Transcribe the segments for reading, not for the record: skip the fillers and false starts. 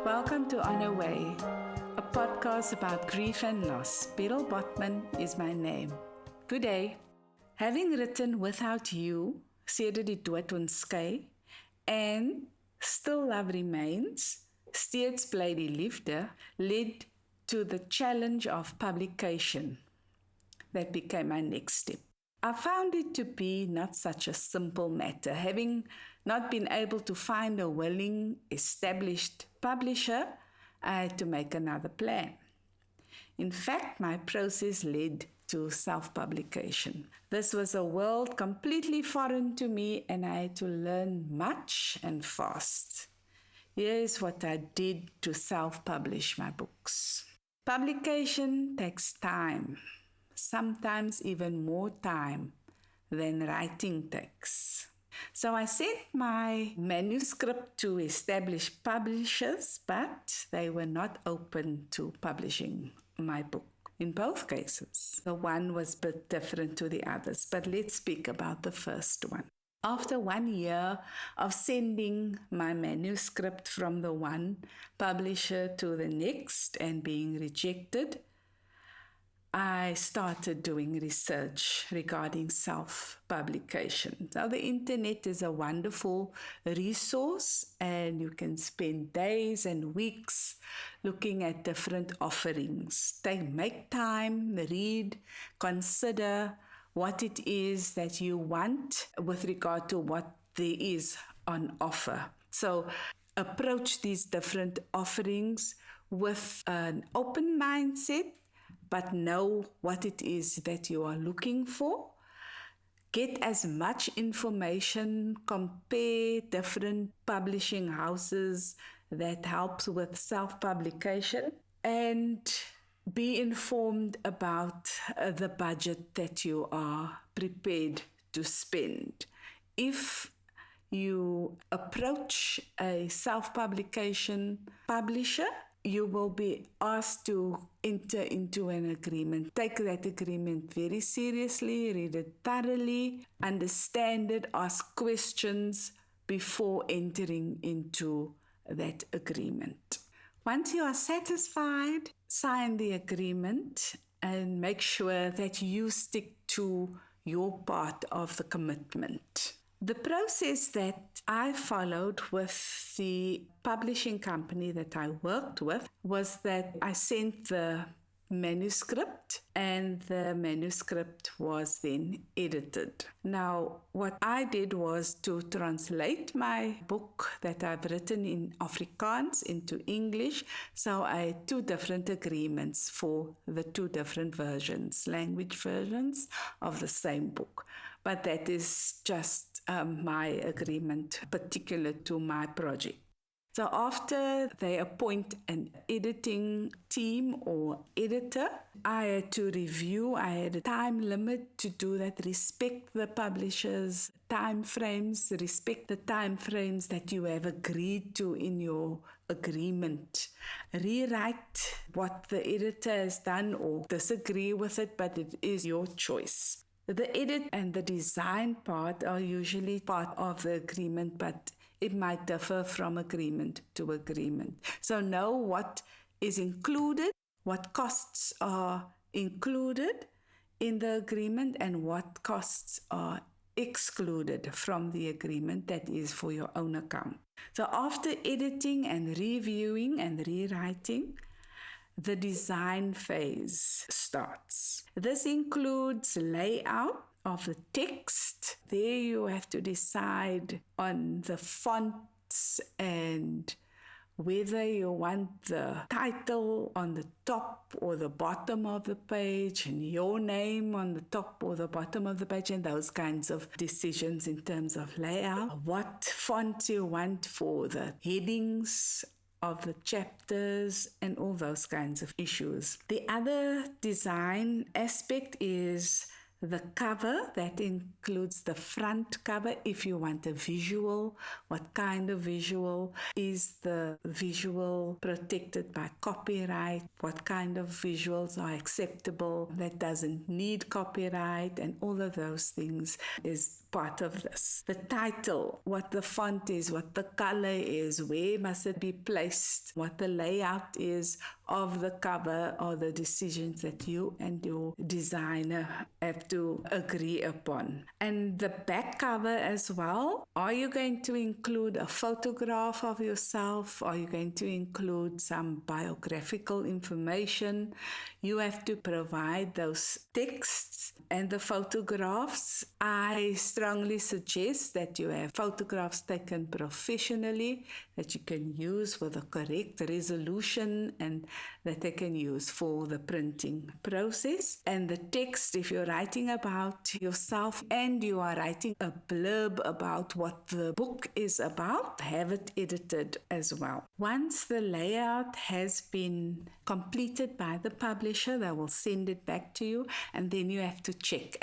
Welcome to On Her Way, a podcast about grief and loss. Beryl Botman is my name. Good day. Having written Without You, Sedert, skei, and Still Love Remains, Steeds, liefde, led to the challenge of publication. That became my next step. I found it to be not such a simple matter. Having not been able to find a willing, established publisher, I had to make another plan. In fact, my process led to self-publication. This was a world completely foreign to me, and I had to learn much and fast. Here is what I did to self-publish my books. Publication takes time. Sometimes even more time than writing takes. So I sent my manuscript to established publishers, but they were not open to publishing my book. In both cases, the one was a bit different to the others, but let's speak about the first one. After 1 year of sending my manuscript from the one publisher to the next and being rejected, I started doing research regarding self-publication. So the internet is a wonderful resource, and you can spend days and weeks looking at different offerings. Make time, read, consider what it is that you want with regard to what there is on offer. So approach these different offerings with an open mindset, but know what it is that you are looking for. Get as much information, compare different publishing houses that helps with self-publication, and be informed about the budget that you are prepared to spend. If you approach a self-publication publisher, you will be asked to enter into an agreement. Take that agreement very seriously, read it thoroughly, understand it, ask questions before entering into that agreement. Once you are satisfied, sign the agreement and make sure that you stick to your part of the commitment. The process that I followed with the publishing company that I worked with was that I sent the manuscript, and the manuscript was then edited. Now, what I did was to translate my book that I've written in Afrikaans into English. So I had 2 different agreements for the 2 different versions, language versions of the same book. But that is just my agreement particular to my project. So after they appoint an editing team or editor, I had to review. I had a time limit to do that. Respect the publisher's time frames. Respect the time frames that you have agreed to in your agreement. Rewrite what the editor has done or disagree with it, but it is your choice. The edit and the design part are usually part of the agreement, but it might differ from agreement to agreement. So know what is included, what costs are included in the agreement, and what costs are excluded from the agreement that is for your own account. So after editing and reviewing and rewriting, the design phase starts. This includes layout of the text. There you have to decide on the fonts and whether you want the title on the top or the bottom of the page and your name on the top or the bottom of the page, and those kinds of decisions in terms of layout. What font you want for the headings of the chapters and all those kinds of issues. The other design aspect is the cover, that includes the front cover. If you want a visual, what kind of visual? Is the visual protected by copyright? What kind of visuals are acceptable that doesn't need copyright? And all of those things is part of this. The title, what the font is, what the color is, where must it be placed, what the layout is of the cover, are the decisions that you and your designer have to agree upon. And the back cover as well. Are you going to include a photograph of yourself? Are you going to include some biographical information? You have to provide those texts and the photographs. I strongly suggest that you have photographs taken professionally that you can use with the correct resolution and that they can use for the printing process. And the text, if you're writing about yourself and you are writing a blurb about what the book is about, have it edited as well. Once the layout has been completed by the publisher, they will send it back to you, and then you have to check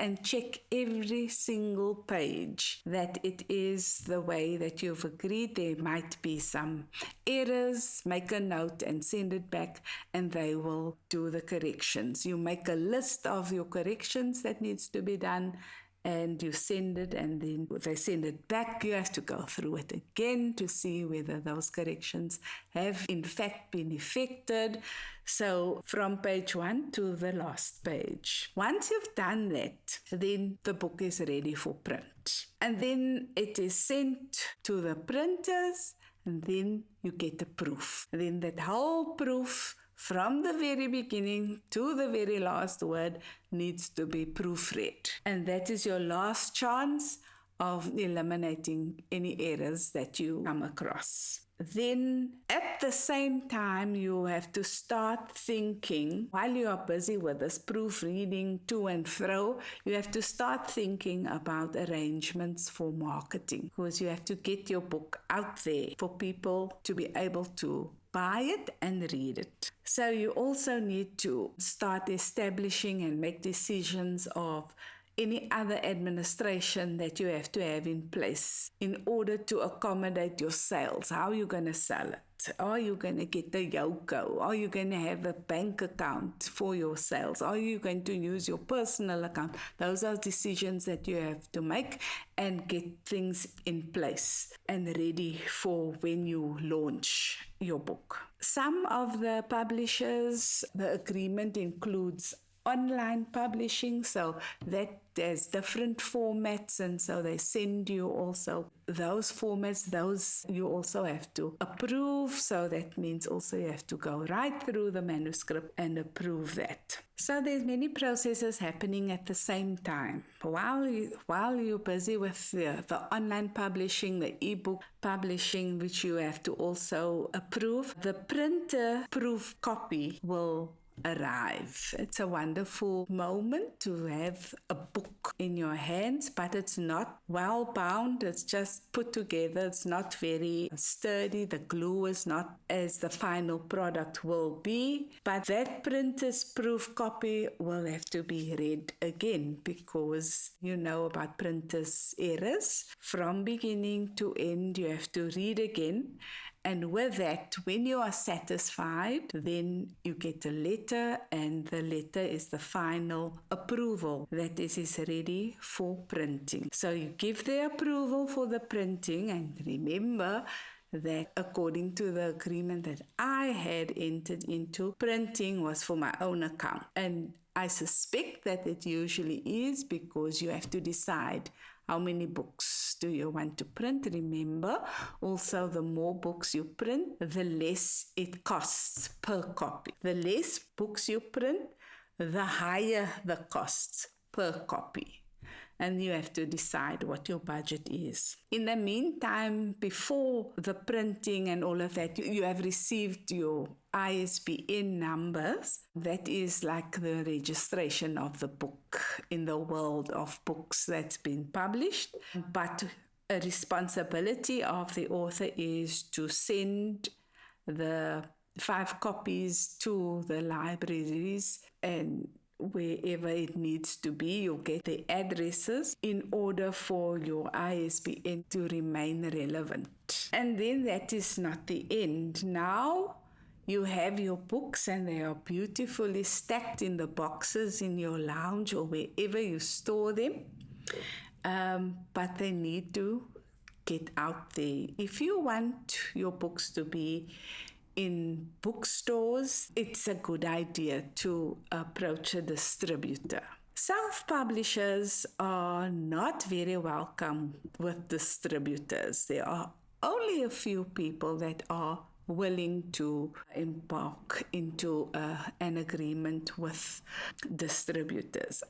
every single page that it is the way that you've agreed. There might be some errors, make a note and send it back, and they will do the corrections. You make a list of your corrections that needs to be done, and you send it, and then they send it back. You have to go through it again to see whether those corrections have in fact been effected. So from page 1 to the last page. Once you've done that, then the book is ready for print. And then it is sent to the printers, and then you get a proof. And then that whole proof, from the very beginning to the very last word, needs to be proofread. And that is your last chance of eliminating any errors that you come across. Then at the same time, you have to start thinking, while you are busy with this proofreading to and fro, you have to start thinking about arrangements for marketing, because you have to get your book out there for people to be able to buy it and read it. So you also need to start establishing and make decisions of any other administration that you have to have in place in order to accommodate your sales. How are you going to sell it? Are you going to get the Yoko? Are you going to have a bank account for your sales? Are you going to use your personal account? Those are decisions that you have to make and get things in place and ready for when you launch your book. Some of the publishers, the agreement includes online publishing, so that there's different formats, and so they send you also those formats. Those you also have to approve, so that means also you have to go right through the manuscript and approve that. So there's many processes happening at the same time. While you're busy with the online publishing, the ebook publishing, which you have to also approve, the printer proof copy will arrive. It's a wonderful moment to have a book in your hands, but it's not well bound. It's just put together. It's not very sturdy. The glue is not as the final product will be, but that printer's proof copy will have to be read again, because you know about printers' errors. From beginning to end, you have to read again. And with that, when you are satisfied, then you get a letter, and the letter is the final approval that this is ready for printing. So you give the approval for the printing, and remember that according to the agreement that I had entered into, printing was for my own account. And I suspect that it usually is, because you have to decide how many books do you want to print. Remember, also the more books you print, the less it costs per copy. The less books you print, the higher the costs per copy. And you have to decide what your budget is. In the meantime, before the printing and all of that, you have received your ISBN numbers. That is like the registration of the book in the world of books that's been published. But a responsibility of the author is to send the 5 copies to the libraries and wherever it needs to be. You'll get the addresses in order for your ISBN to remain relevant. And then that is not the end. Now you have your books and they are beautifully stacked in the boxes in your lounge or wherever you store them. But they need to get out there. If you want your books to be in bookstores, it's a good idea to approach a distributor. Self-publishers are not very welcome with distributors. There are only a few people that are willing to embark into an agreement with distributors.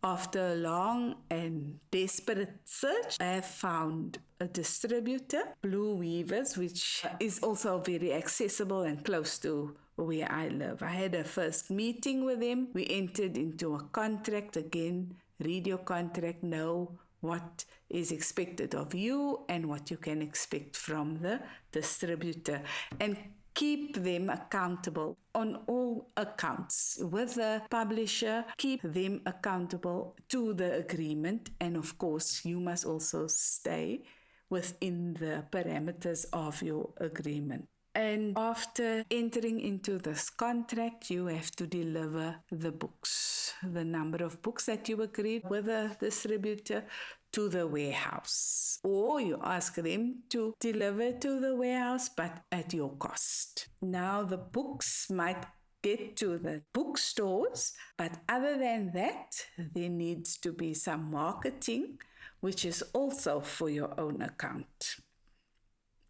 After a long and desperate search, I have found a distributor, Blue Weavers, which is also very accessible and close to where I live. I had a first meeting with them. We entered into a contract. Again, read your contract, know what is expected of you and what you can expect from the distributor, and keep them accountable on all accounts. With the publisher, keep them accountable to the agreement, and of course you must also stay within the parameters of your agreement. And after entering into this contract, you have to deliver the books, the number of books that you agreed with the distributor, to the warehouse. Or you ask them to deliver to the warehouse, but at your cost. Now, the books might get to the bookstores, but other than that, there needs to be some marketing, which is also for your own account.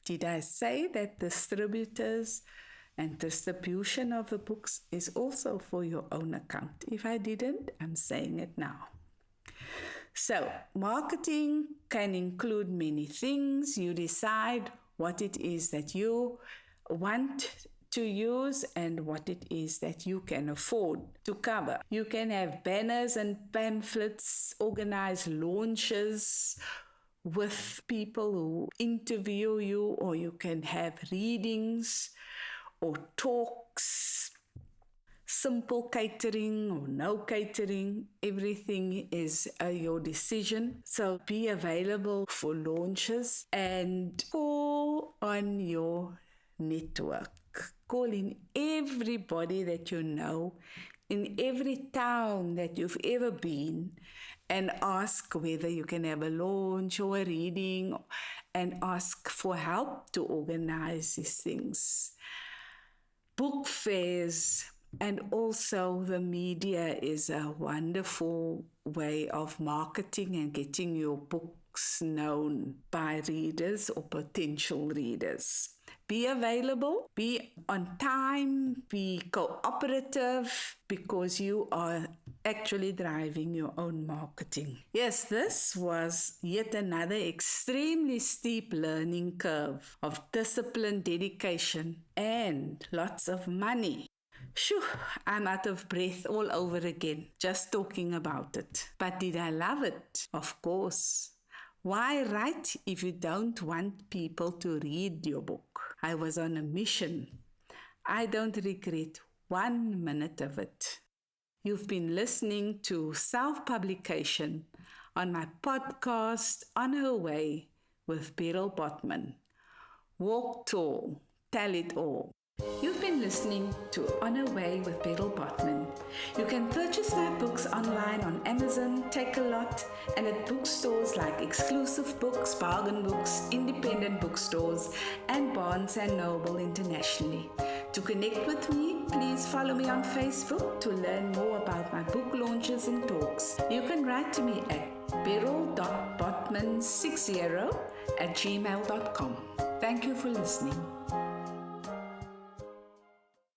Did I say that distributors and distribution of the books is also for your own account? If I didn't, I'm saying it now. So, marketing can include many things. You decide what it is that you want to use and what it is that you can afford to cover. You can have banners and pamphlets, organize launches with people who interview you, or you can have readings or talks, simple catering or no catering. Everything is your decision. So be available for launches and call on your network. Call in everybody that you know in every town that you've ever been and ask whether you can have a launch or a reading, and ask for help to organize these things. Book fairs and also the media is a wonderful way of marketing and getting your books known by readers or potential readers. Be available, be on time, be cooperative, because you are actually driving your own marketing. Yes, this was yet another extremely steep learning curve of discipline, dedication, and lots of money. Shoo, I'm out of breath all over again, just talking about it. But did I love it? Of course. Why write if you don't want people to read your book? I was on a mission. I don't regret 1 minute of it. You've been listening to Self-Publication on my podcast, On Her Way, with Beryl Botman. Walk tall, tell it all. You've been listening to On Her Way with Beryl Botman. You can purchase my books online on Amazon, Take-A-Lot, and at bookstores like Exclusive Books, Bargain Books, Independent Bookstores, and Barnes & Noble internationally. To connect with me, please follow me on Facebook to learn more about my book launches and talks. You can write to me at beryl.botman60@gmail.com. Thank you for listening.